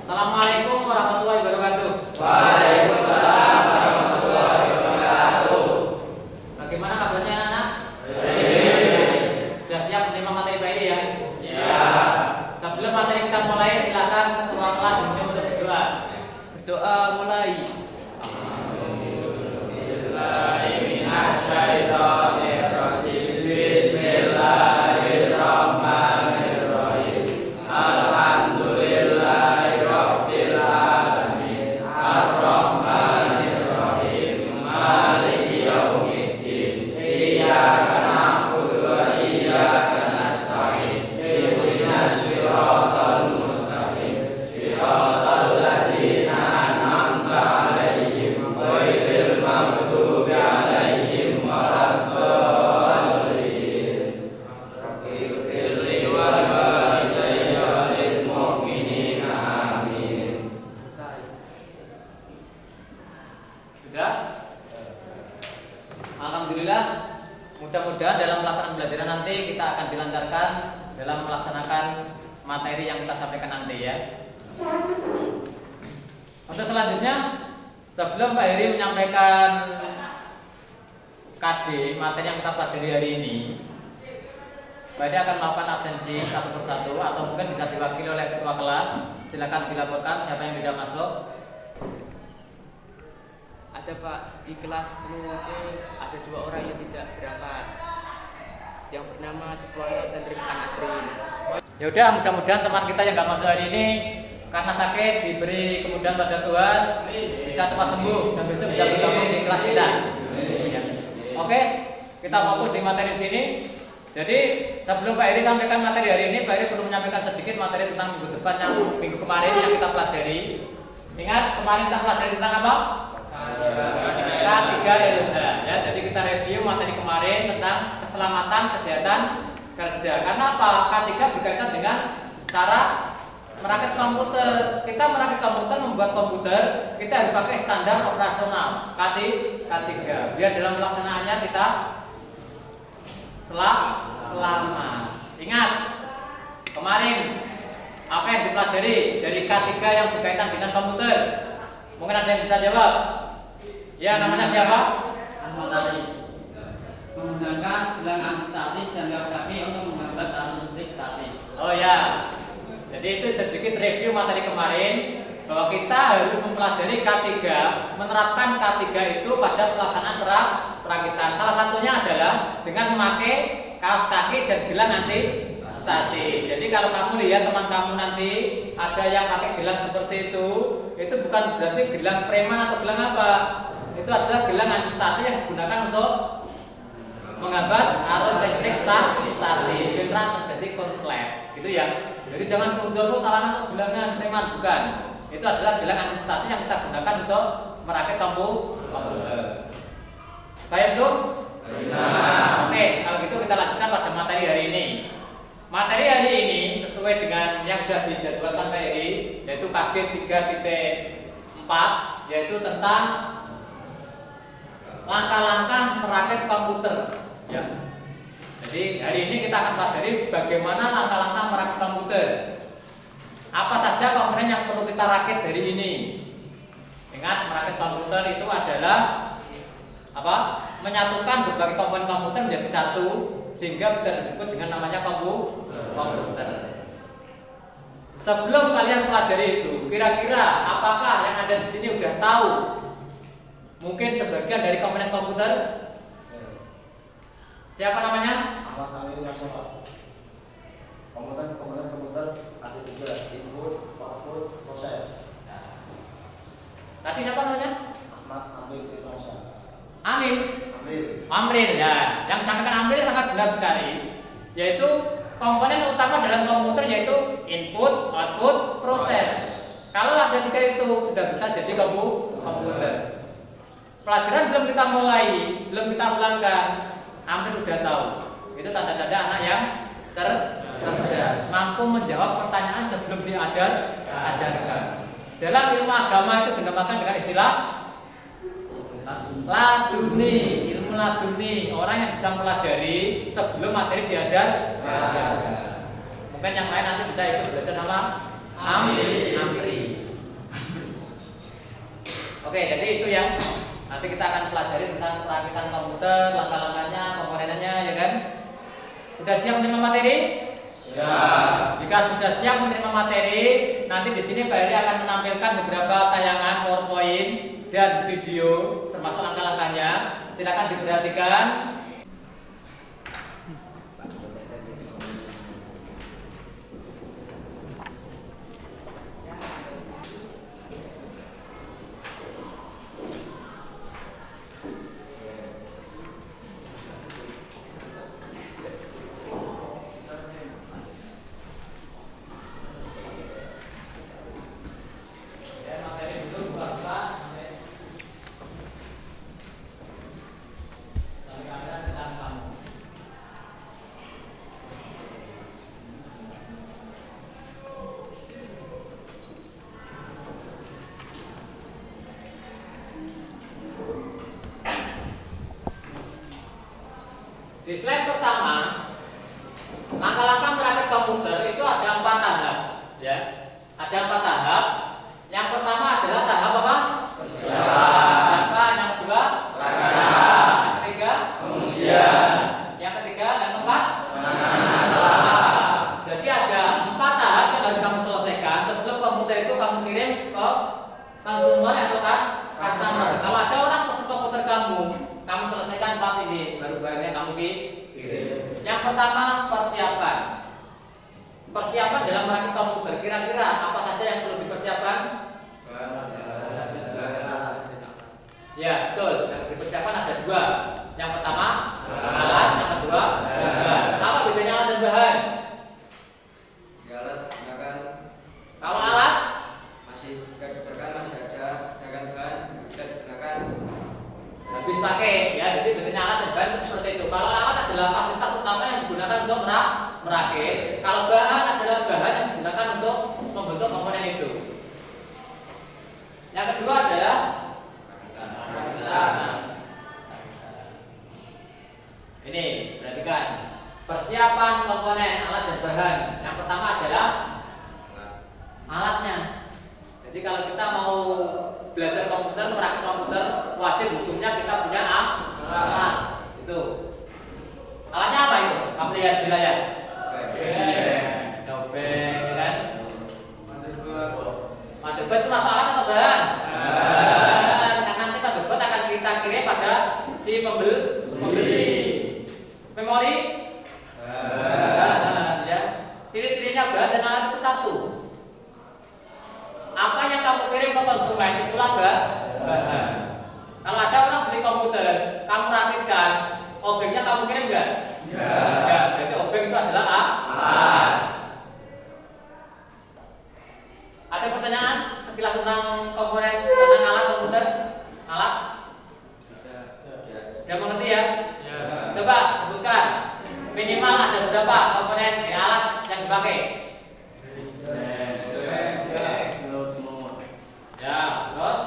Assalamualaikum warahmatullahi wabarakatuh. Waalaikumsalam warahmatullahi wabarakatuh. Bagaimana kabarnya anak-anak? Sudah siap menerima materi Pak Edi ya? Siap. Sebelum materi kita mulai, silakan ketua kelas untuk berdoa. Berdoa mulai. Bismillahirrahmanirrahim. Bismillahirrahmanirrahim. Alhamdulillahirabbil alamin. Arrahmanirrahim. Maliki yaumiddin. Iyyaka na'budu wa iyyaka nasta'in. Ihdinas siratal mustaqim. Siratal ladzina an'amta 'alaihim ghairil maghdubi 'alaihim waladdallin. Rabbighfirli wa walidayya walil mu'minina amin. Selesai. Sudah? Alhamdulillah. Mudah-mudahan dalam pelaksanaan pembelajaran nanti kita akan dilancarkan dalam melaksanakan materi yang kita sampaikan nanti ya. Untuk selanjutnya, sebelum Pak Heri menyampaikan KD materi yang kita pelajari hari ini, Pak Heri akan melakukan absensi satu persatu atau mungkin bisa diwakili oleh ketua kelas. Silakan dilaporkan siapa yang tidak masuk. Ada Pak, di kelas C ada 2 orang yang tidak berangkat, yang bernama Siswanto dan Rifkan Ajrin. Ya udah, mudah-mudahan teman kita yang nggak masuk hari ini karena sakit diberi kemudahan pada Tuhan, bisa cepat sembuh dan besok bisa bergabung di kelas kita. Ya. Oke, kita fokus di materi sini. Jadi sebelum Pak Heri sampaikan materi hari ini, Pak Heri perlu menyampaikan sedikit materi tentang minggu depan yang minggu kemarin yang kita pelajari. Ingat kemarin kita pelajari tentang apa? K3 LH ya. Jadi kita review materi kemarin tentang keselamatan kesehatan kerja. Karena apa? K3 berkaitan dengan cara merakit komputer. Kita merakit komputer, membuat komputer, kita harus pakai standar operasional K3. Biar dalam pelaksanaannya kita selamat. Ingat kemarin apa yang dipelajari dari K3 yang berkaitan dengan komputer? Mungkin ada yang bisa jawab. Ya, namanya siapa? Ahmad Ali. Menggunakan gelang antistatis dan Kawasaki untuk menghambat arus listrik statis. Oh ya. Jadi itu sedikit review materi kemarin bahwa kita harus mempelajari K3, menerapkan K3 itu pada pelaksanaan perakitan. Salah satunya adalah dengan memakai kaos kaki dan gelang anti statis. Jadi kalau kamu lihat teman kamu nanti ada yang pakai gelang seperti itu bukan berarti gelang preman atau gelang apa. Itu adalah gelang anti statis yang digunakan untuk menghambat arus listrik statis. General terjadi konslet, gitu ya. Jadi jangan seudon salah gelangan preman, bukan. Itu adalah gelang anti statis yang kita gunakan untuk merakit komputer. Baik, Dok? Oke, kalau gitu kita lanjutkan pada materi hari ini. Materi hari ini sesuai dengan yang sudah dijadwalkan Pak Heri, yaitu KG 3.4, yaitu tentang langkah-langkah merakit komputer. Ya. Jadi hari ini kita akan pelajari bagaimana langkah-langkah merakit komputer. Apa saja komponen yang perlu kita rakit hari ini? Ingat, merakit komputer itu adalah apa? Menyatukan berbagai komponen komputer menjadi satu sehingga bisa disebut dengan namanya komputer. Sebelum kalian pelajari itu, kira-kira apakah yang ada di sini udah tahu? Mungkin sebagian dari komponen komputer. Siapa namanya? Ahmad Ali yang soal komponen komputer ada 3: input, output, proses. Tadi siapa namanya? Ahmad Amil Irwansyah. Amril ya. Yang disampaikan Amril sangat benar sekali. Yaitu komponen utama dalam komputer yaitu input, output, proses. Kalau ada 3 itu sudah bisa jadi komputer. Pelajaran belum kita mulai, belum kita ulangkan, Amril sudah tahu. Itu tanda-tanda anak yang cerdas, mampu menjawab pertanyaan sebelum diajarkan. Dalam ilmu agama itu dinamakan dengan istilah laduni, ilmu laduni. Orang yang bisa pelajari sebelum materi diajarkan. Mungkin yang lain nanti bisa itu belajar sama Amri. Oke, jadi itu yang nanti kita akan pelajari tentang perakitan komputer, langkah-langkahnya, komponennya, ya kan? Sudah siap menerima materi? Siap. Jika sudah siap menerima materi, nanti di sini Pak Heri akan menampilkan beberapa tayangan PowerPoint dan video termasuk langkah-langkahnya. Silakan diperhatikan. Di slide pertama, langkah-langkah merakit komputer itu ada 4 tahap, ya. Ada 4 tahap. Yang pertama adalah tahap apa? Persiapan. Yang kedua? Perangkat. Yang ketiga? Pengujian. Yang ketiga, yang keempat? Penanganan masalah. Jadi ada 4 tahap yang harus kamu selesaikan sebelum komputer itu kamu kirim ke consumer atau customer. Kalau ada orang pesen komputer kamu selesaikan 4 ini, baru barangnya kamu kirim. Yang pertama, persiapan. Persiapan dalam merakit komputer, kira-kira apa saja yang perlu dipersiapkan? Ya, betul. Yang dipersiapkan ada 2. Yang pertama, alat. Yang kedua, bahan. Apa bedanya alat dan bahan? Kalau alat habis pakai, ya. Jadi bedanya alat dan bahan itu seperti itu. Kalau alat adalah fasilitas utama yang digunakan untuk merakit. Kalau bahan adalah bahan yang digunakan untuk membentuk komponen itu. Yang kedua adalah ini, perhatikan. Persiapan komponen alat dan bahan. Yang pertama adalah alatnya. Jadi kalau kita mau belajar komputer, merakit komputer, wajib hukumnya kita punya alat. Itu. Alatnya apa itu? Kamu lihat di layar. Dobeng, ya kan? Motherboard itu masuk alat atau bahan? Karena nanti motherboard akan kita kirim pada si pembeli. Memori? Ya. Ciri-cirinya bahan dan alat itu satu. Apa yang kamu kirim ke konsumen itulah bahan. Kalau ada orang beli komputer, kamu rakitkan, objeknya kamu kirim enggak? Enggak. Berarti objek itu adalah alat. Ada pertanyaan sekilas tentang komponen, tentang alat komputer? Alat? Sudah mengerti ya? Coba sebutkan minimal ada berapa komponen alat yang dipakai? Ya, terus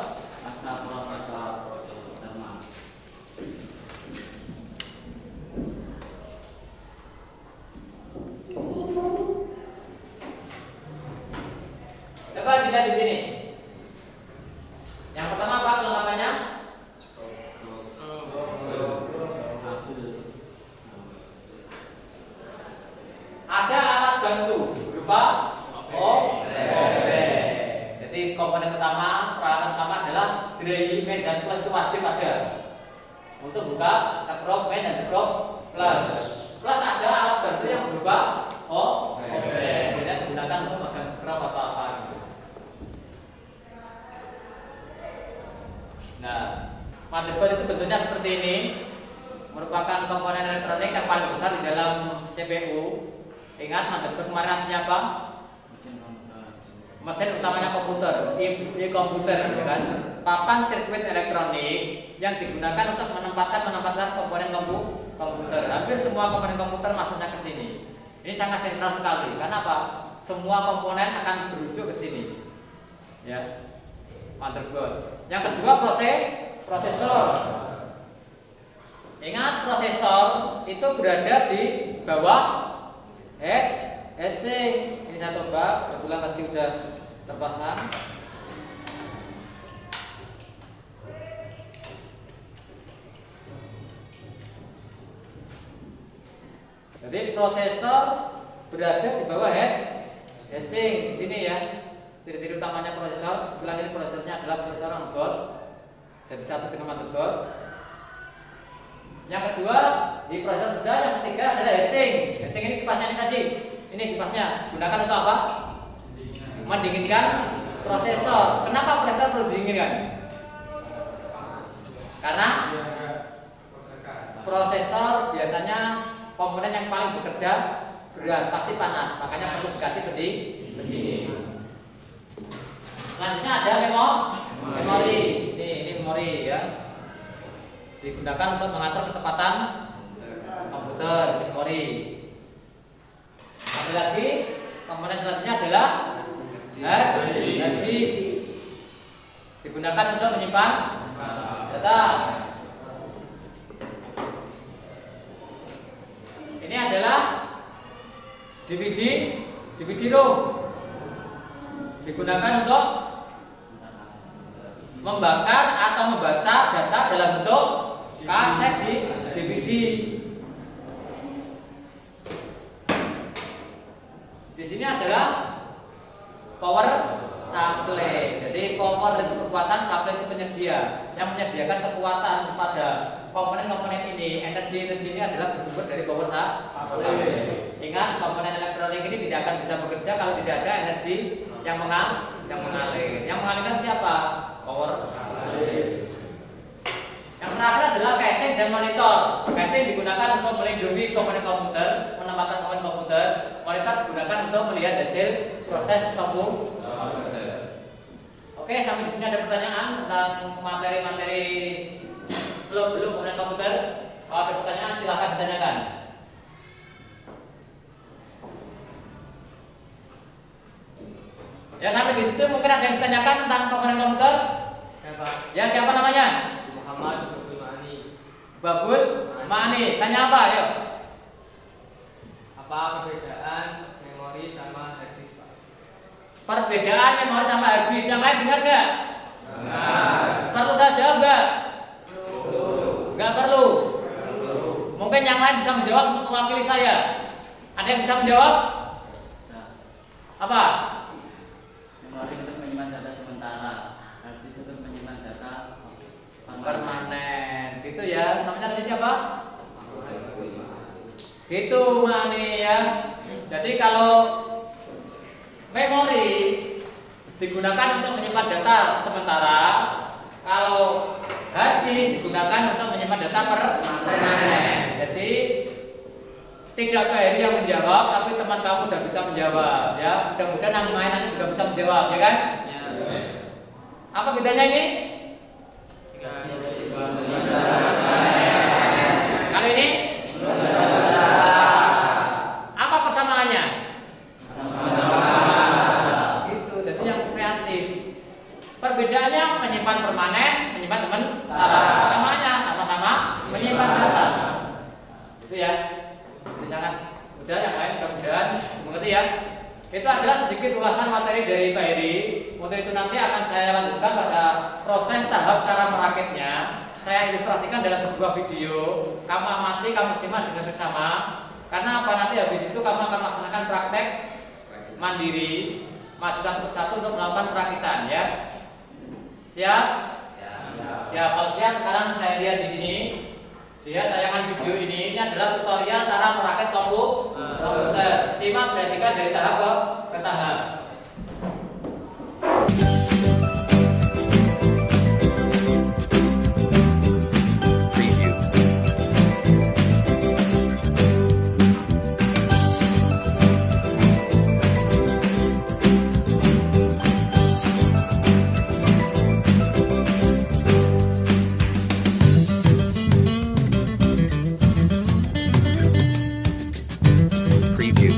coba dilihat di sini. Yang pertama apa kelengkapannya? Ada alat bantu berupa Jadi komponen pertama, peralatan pertama adalah dry main dan plus itu wajib ada untuk buka scrub main dan scrub plus. Plus ada alat bantu yang berupa tidak digunakan untuk megang scrub atau apa gitu. Nah, motherboard itu bentuknya seperti ini, merupakan komponen elektronik yang paling besar di dalam CPU. Ingat motherboard kemarin artinya apa? Mesin utamanya komputer, komputer, ya kan? Papan sirkuit elektronik yang digunakan untuk menempatkan komponen komputer. Hampir semua komponen komputer masuknya ke sini. Ini sangat sentral sekali. Karena apa? Semua komponen akan berujuk ke sini. Ya, motherboard. Yang kedua prosesor. Ingat prosesor itu berada di bawah heatsink. Ini saya coba, kebetulan tadi sudah terpasang. Jadi prosesor berada di bawah heatsink di sini ya. Ciri-ciri utamanya prosesor, kebetulan ini prosesornya adalah prosesor on-board, jadi satu dengan motherboard. Yang kedua di prosesor sudah, yang ketiga adalah heatsink. Heatsink ini kipasnya ini tadi. Ini kipasnya gunakan untuk apa? Mendinginkan prosesor. Kenapa prosesor perlu didinginkan? Karena prosesor biasanya komponen yang paling bekerja beras pasti panas, makanya perlu dikasih pendingin. Selanjutnya ada memori. Ini memori ya. Digunakan untuk mengatur kecepatan komputer, memori. Ada lagi komponen selanjutnya adalah hard disk. Digunakan untuk menyimpan data. Ini adalah DVD ROM. Digunakan untuk membakar atau membaca data dalam bentuk kaset di DVD. Di sini adalah power supply. Jadi power itu kekuatan, supply itu penyedia yang menyediakan kekuatan kepada komponen-komponen ini. Energi ini adalah bersumber dari power supply. Ingat, komponen elektronik ini tidak akan bisa bekerja kalau tidak ada energi yang mengalir. Yang mengalirkan siapa? Power supply. Yang terakhir adalah casing dan monitor. Casing digunakan untuk melindungi komponen komputer, menempatkan komponen komputer. Monitor digunakan untuk melihat hasil proses komputer. Oke, sampai di sini ada pertanyaan tentang materi-materi seluk beluk komponen komputer. Kalau ada pertanyaan silahkan ditanyakan. Ya, sampai di situ mungkin ada yang ditanyakan tentang komponen komputer. Ya, siapa namanya? Muhammad Mani. Babul Mani. Tanya apa? Ayo. Apa perbedaan memori sama hard disk, Pak? Perbedaan memori sama hard disk. Yang lain dengar nggak? Benar. Perlu saya jawab nggak? Perlu. Nggak perlu. Perlu. Mungkin yang lain bisa menjawab untuk mewakili saya. Ada yang bisa menjawab? Bisa. Apa? Memori untuk menyimpan data sementara, hard disk untuk menyimpan data Permanen. Gitu ya. Namanya tadi siapa? Gitu Mani ya. Jadi kalau memori digunakan untuk menyimpan data sementara, kalau hard disk digunakan untuk menyimpan data permanen. Jadi tidak Pak Heri yang menjawab, tapi teman kamu sudah bisa menjawab ya. Mudah-mudahan yang lain nanti juga bisa menjawab, ya kan? Ya. Apa bedanya ini? Kalau ini? Apa persamaannya? Gitu. Jadi yang kreatif. Perbedaannya menyimpan permanen, menyimpan sementara. Persamaannya sama-sama menyimpan data. Itu ya. Jadi sangat mudah, yang lain mudah-mudahan mengerti ya. Itu adalah sedikit ulasan materi dari Pak Heri. Untuk itu nanti akan saya lanjutkan pada proses tahap cara merakitnya. Saya ilustrasikan dalam sebuah video. Kamu amati, kamu simak dengan seksama. Karena apa, nanti habis itu kamu akan melaksanakan praktek mandiri, maju satu persatu untuk melakukan perakitan ya. Siap? Ya, kalau siap sekarang saya lihat di sini. Lihat tayangan video ini adalah tutorial cara merakit komputer. Simak, perhatikan dari tahap ke tahap. Preview.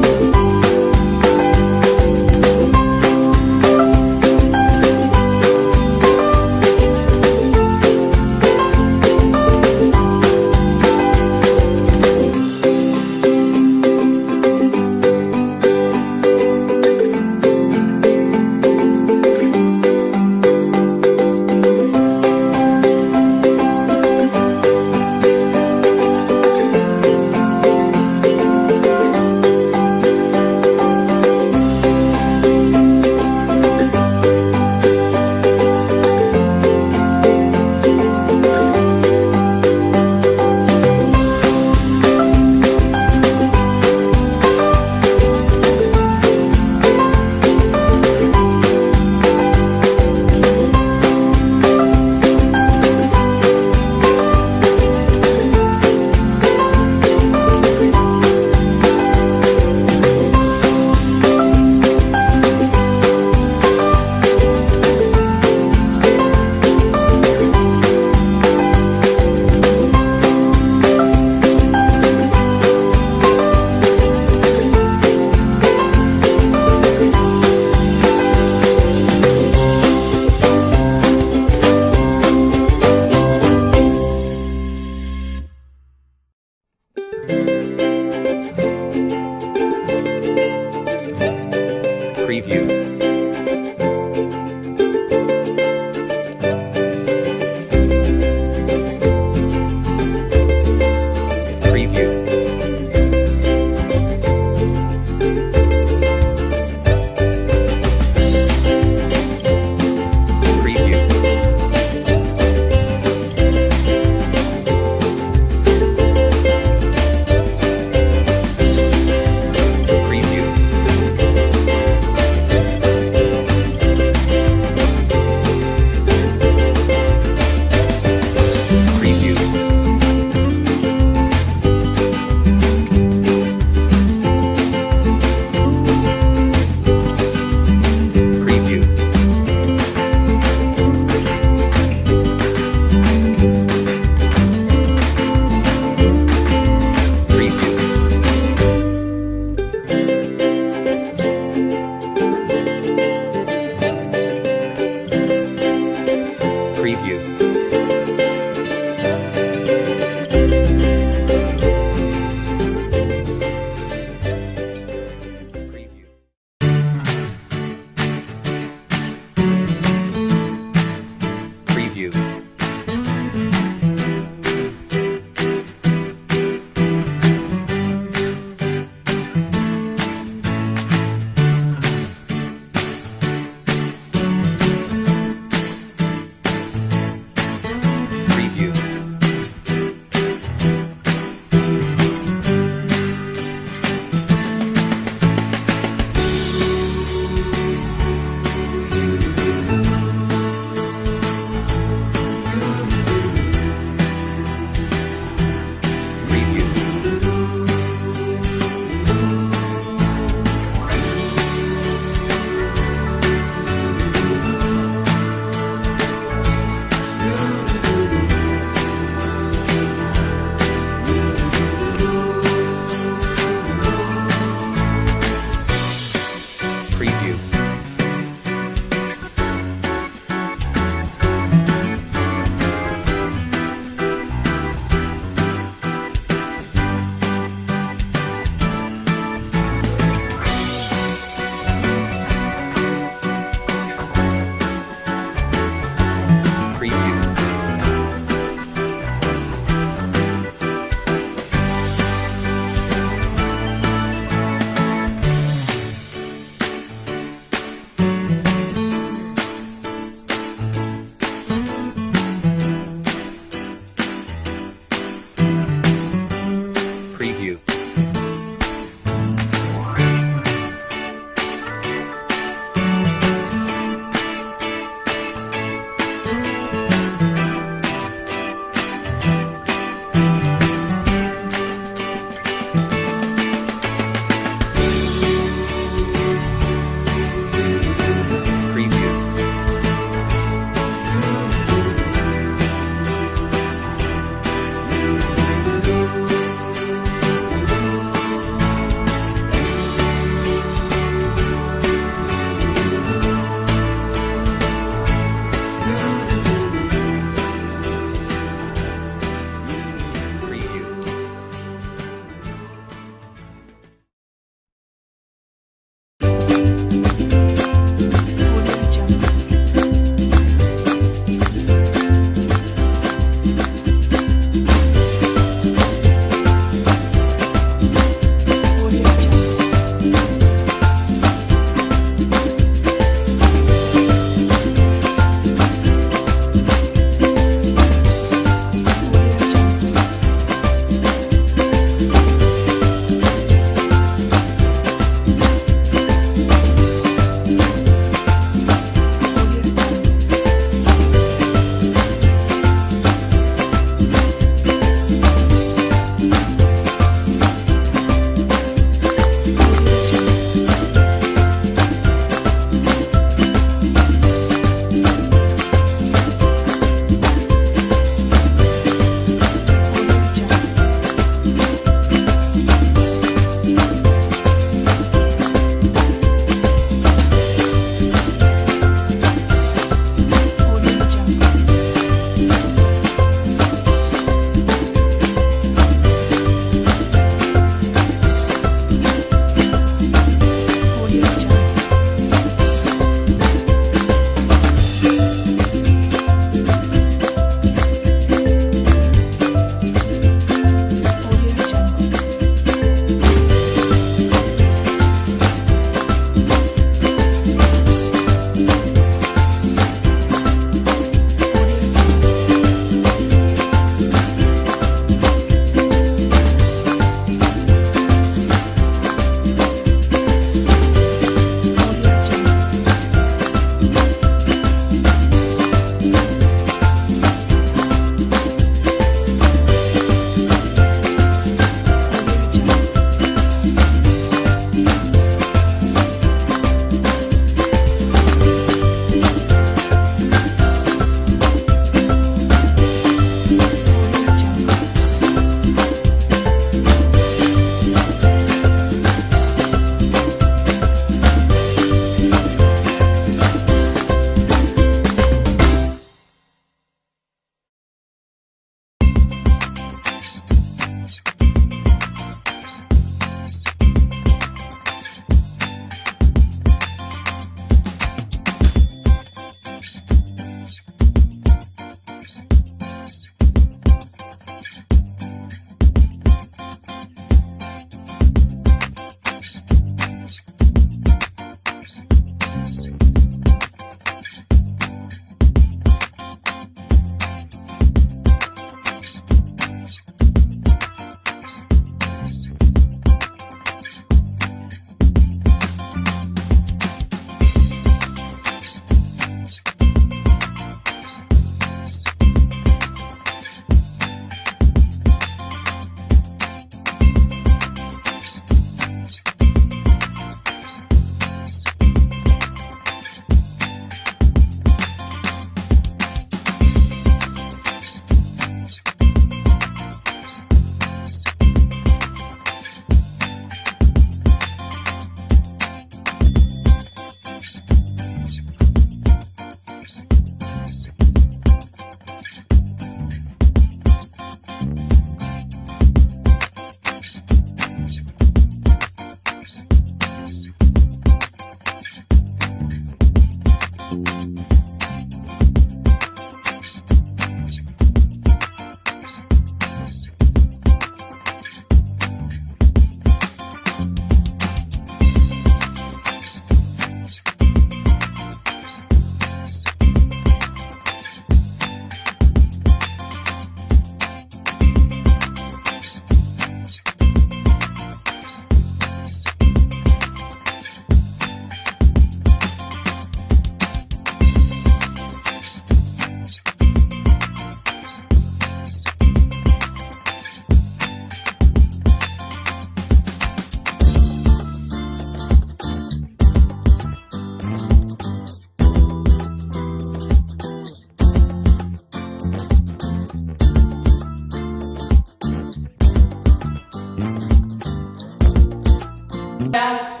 Ya,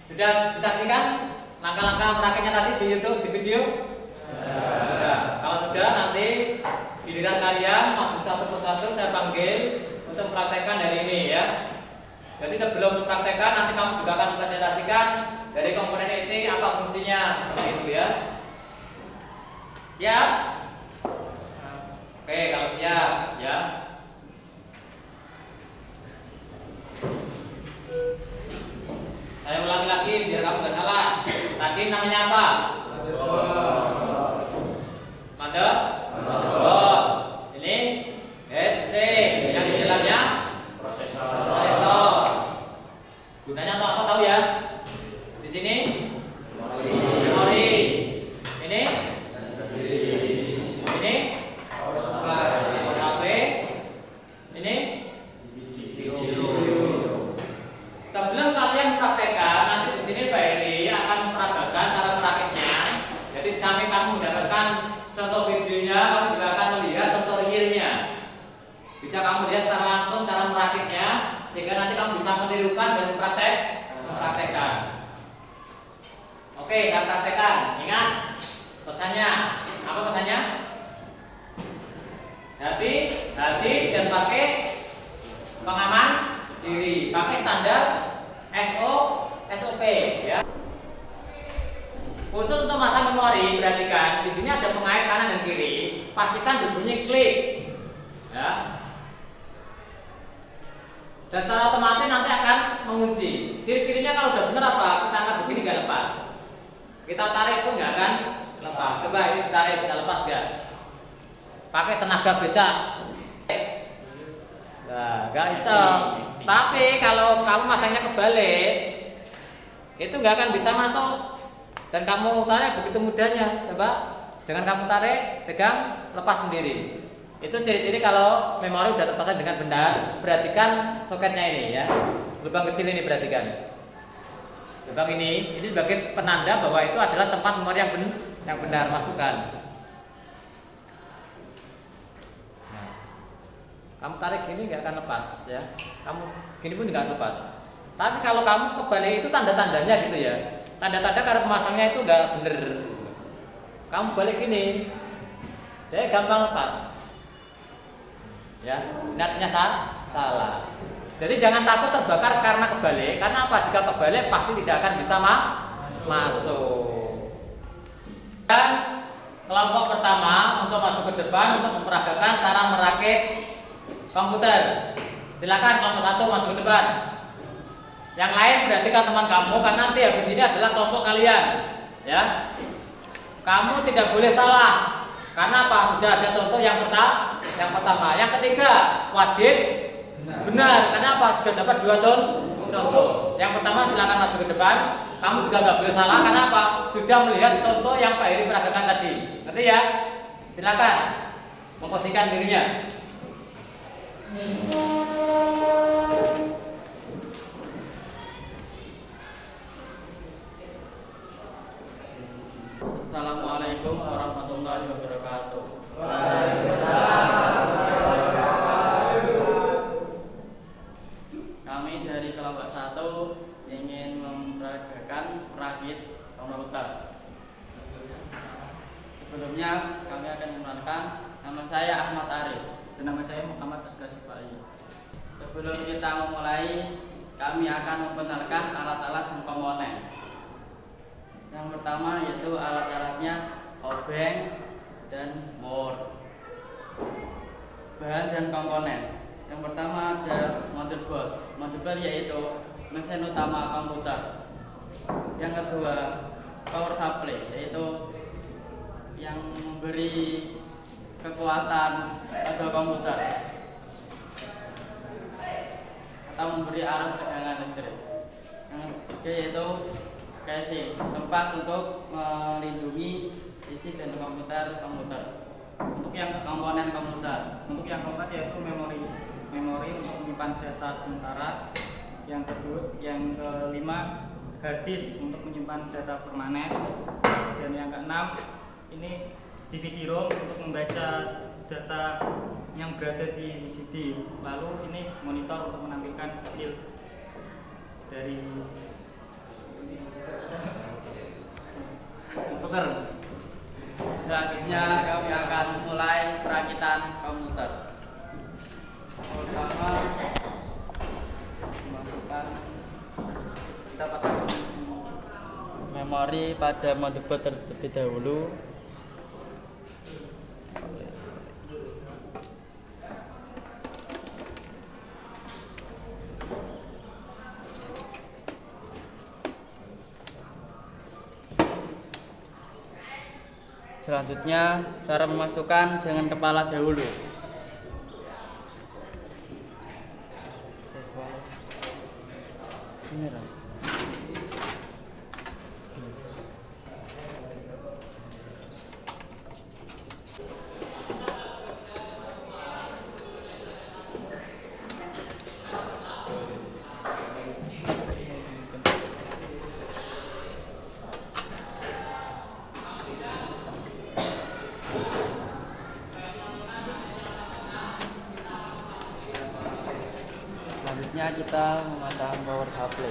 sudah disaksikan langkah-langkah merakitnya tadi di YouTube, di video? Sudah. Kalau sudah, nanti giliran kalian masuk satu persatu saya panggil untuk mempraktekkan hari ini ya. Jadi sebelum mempraktekkan, nanti kamu juga akan mempresentasikan dari komponen ini apa fungsinya, seperti itu ya. Siap? Oke, kalau siap ya. Saya ulangi lagi biar kamu nggak salah. Tadi namanya apa? Mantap. Mantap. Ini headset yang di dalamnya prosesor. Gunanya untuk apa tahu ya? Di sini memori. Ini HP. Ini sebelum kalian praktekkan, nanti di sini Pak Heri akan memperagakan cara merakitnya. Jadi di samping kamu mendapatkan contoh videonya, kamu juga akan melihat contoh realnya. Bisa kamu lihat secara langsung cara merakitnya, sehingga nanti kamu bisa menirukan dan mempraktekkan. Oke, saya praktekkan. Ingat pesannya. Apa pesannya? Hati dan pakai pengaman diri, pakai standar SOP ya. Khusus untuk masa memori, perhatikan di sini ada pengait kanan dan kiri, pastikan berbunyi klik ya. Dan secara otomatis nanti akan mengunci. Ciri-cirinya kalau udah benar apa? Kita angkat begini nggak lepas. Kita tarik pun nggak akan lepas. Coba ini ditarik bisa lepas nggak? Pakai tenaga becak. Nah, nggak bisa. Tapi kalau kamu masangnya kebalik, itu nggak akan bisa masuk. Dan kamu tarik begitu mudahnya. Coba, jangan kamu tarik, pegang, lepas sendiri. Itu ciri-ciri kalau memori sudah terpasang dengan benar. Perhatikan soketnya ini ya, lubang kecil ini perhatikan. Lubang ini sebagai penanda bahwa itu adalah tempat memori yang benar. Masukkan. Kamu tarik gini nggak akan lepas ya. Kamu gini pun nggak lepas. Tapi kalau kamu kebalik itu tanda-tandanya gitu ya. Tanda-tanda karena pemasangnya itu nggak bener. Kamu balik gini, dia gampang lepas. Ya, ingatnya salah. Jadi jangan takut terbakar karena kebalik. Karena apa? Jika kebalik pasti tidak akan bisa masuk. Dan kelompok pertama untuk masuk ke depan untuk memperagakan cara merakit komputer. Silakan kelompok 1 masuk ke depan. Yang lain perhatikan teman kamu karena nanti habis ini adalah kelompok kalian. Ya. Kamu tidak boleh salah. Karena apa? Sudah ada contoh yang pertama. Yang ketiga, wajib benar. Karena apa? Sudah dapat 2 contoh. Yang pertama silakan maju ke depan. Kamu juga nggak boleh salah. Karena apa? Sudah melihat contoh yang Pak Heri peragakan tadi. Ngerti ya? Silakan memposisikan dirinya. Assalamualaikum warahmatullahi wabarakatuh. Kami dari kelompok 1 ingin memperagakan merakit komputer. Sebelumnya kami akan mengenalkan, nama saya Ahmad Arif. Dan nama saya Muhammad Asgasifai. Sebelum kita memulai, kami akan memperkenalkan alat-alat dan komponen. Yang pertama yaitu alat-alatnya obeng dan board. Bahan dan komponen. Yang pertama ada motherboard. Motherboard yaitu mesin utama komputer. Yang kedua power supply, yaitu yang memberi kekuatan pada komputer atau memberi arus tegangan listrik. Yang ketiga yaitu casing, tempat untuk melindungi isi dan komputer. Untuk yang Komponen komputer. untuk yang keempat yaitu memori untuk menyimpan data sementara. Yang kelima hard disk untuk menyimpan data permanen. Dan yang keenam ini DVD-ROM untuk membaca data yang berada di CD. Lalu ini monitor untuk menampilkan hasil. dari komputer. Selanjutnya kami akan mulai perakitan komputer. Pertama memasukkan, kita pasang Memori pada motherboard terlebih dahulu. Selanjutnya cara memasukkan jangan kepala dahulu. Ini Ram. Selanjutnya kita memasang power supply.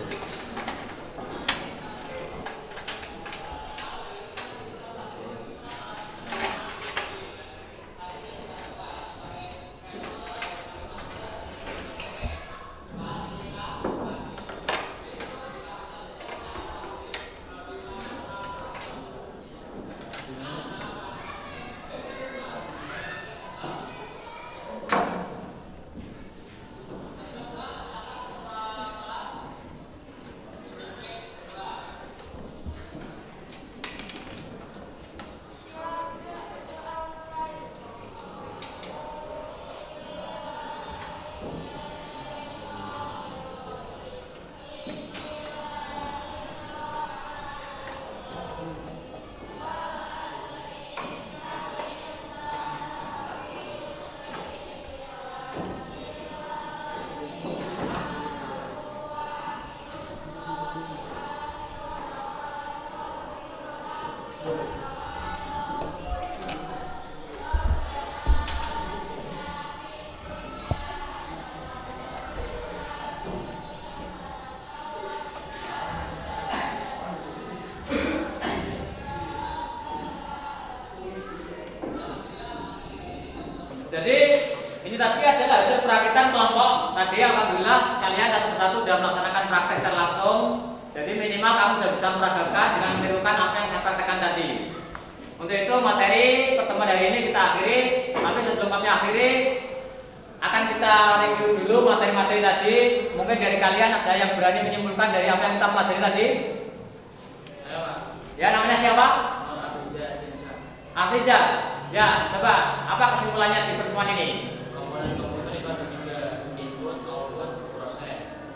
Jadi ini tadi adalah hasil perakitan kelompok. Tadi alhamdulillah kalian satu persatu sudah melaksanakan praktek secara langsung. Jadi minimal kamu sudah bisa meragakan dengan menirukan apa yang saya praktekkan tadi. Untuk itu materi pertemuan hari ini kita akhiri. Tapi sebelum kami akhiri, akan kita review dulu materi-materi tadi. Mungkin dari kalian ada yang berani menyimpulkan dari apa yang kita pelajari tadi? Ya, namanya siapa? Afriza. Ya, coba apa kesimpulannya di pertemuan ini? Komponen komputer itu ada 3: input, output, proses.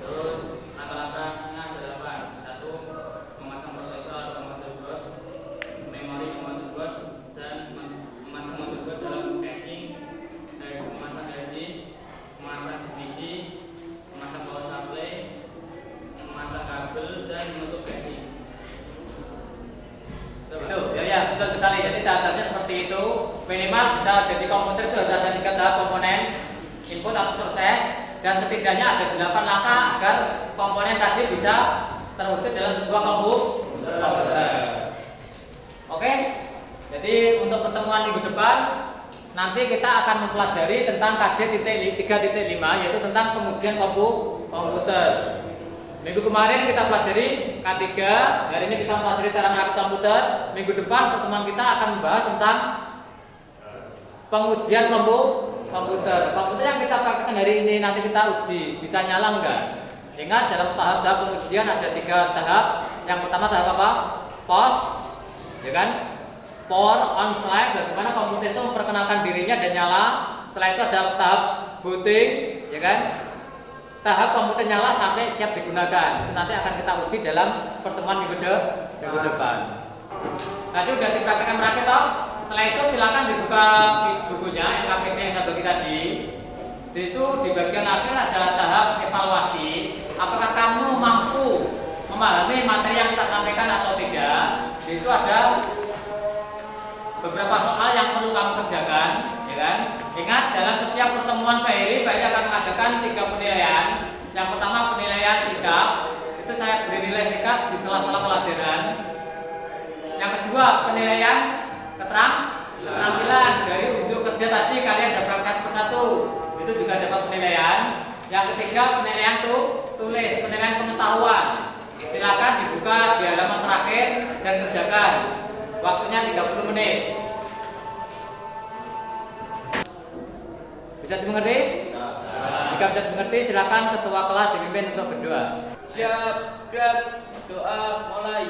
Terus langkah-langkahnya adalah apa? 1. Memasang prosesor ke motherboard, memori ke motherboard, dan memasang motherboard dalam casing, memasang hard disk, memasang DVD, memasang power supply, memasang kabel, dan menutup casing. Itu, ya, betul sekali. Jadi tahapnya seperti itu. Minimal bisa jadi komputer itu harus ada 3 tahap komponen, input atau proses, dan setidaknya ada 8 langkah agar komponen tadi bisa terwujud dalam sebuah komputer. Oke. Jadi untuk pertemuan minggu depan nanti kita akan mempelajari tentang KD 3.5, yaitu tentang pengujian komputer. Minggu kemarin kita pelajari K3, hari ini kita pelajari cara merakit komputer. Minggu depan pertemuan kita akan membahas tentang pengujian komputer. Komputer yang kita praktekkan hari ini nanti kita uji, bisa nyala enggak? Ingat dalam tahap pengujian ada 3 tahap. Yang pertama tahap apa? POS, ya kan? Power on flash, bagaimana komputer itu memperkenalkan dirinya dan nyala. Setelah itu ada tahap booting, ya kan? Tahap komputer nyala sampai siap digunakan. Itu nanti akan kita uji dalam pertemuan minggu depan. Tadi udah dipraktekkan merakit toh? Setelah itu silakan dibuka bukunya LKPD yang saya bagi tadi. Di situ di bagian akhir ada tahap evaluasi. Apakah kamu mampu memahami materi yang kita sampaikan atau tidak? Di situ ada beberapa soal yang perlu kamu kerjakan, ya kan? Ingat dalam setiap pertemuan PRI, Pak akan mengadakan 3 penilaian. Yang pertama penilaian sikap, itu saya beri nilai sikap di sela-sela pelajaran. Yang kedua penilaian keterampilan, dari unjuk kerja tadi kalian dapat satu persatu, itu juga dapat penilaian. Yang ketiga penilaian tulis, penilaian pengetahuan. Silakan dibuka di halaman terakhir dan kerjakan. Waktunya 30 menit. Bisa dimengerti? Jika bisa dimengerti, silakan ketua kelas dipimpin untuk berdoa. Siap, gerak, doa mulai.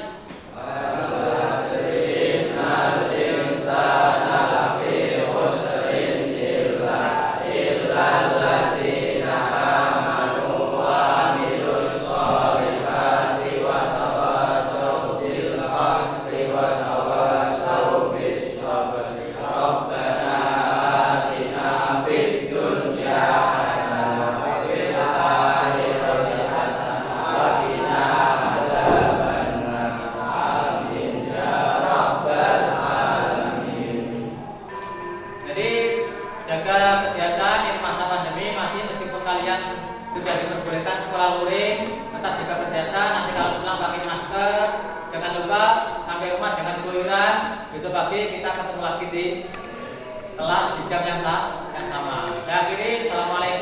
Jadi jaga kesehatan, ini masa pandemi masih, meskipun kalian sudah diperbolehkan sekolah luring, tetap jaga kesehatan. Nanti kalau pulang pakai masker, jangan lupa sampai rumah jangan keluyuran. Besok pagi kita ketemu lagi di kelas di jam yang sama. Saya akhiri, assalamualaikum.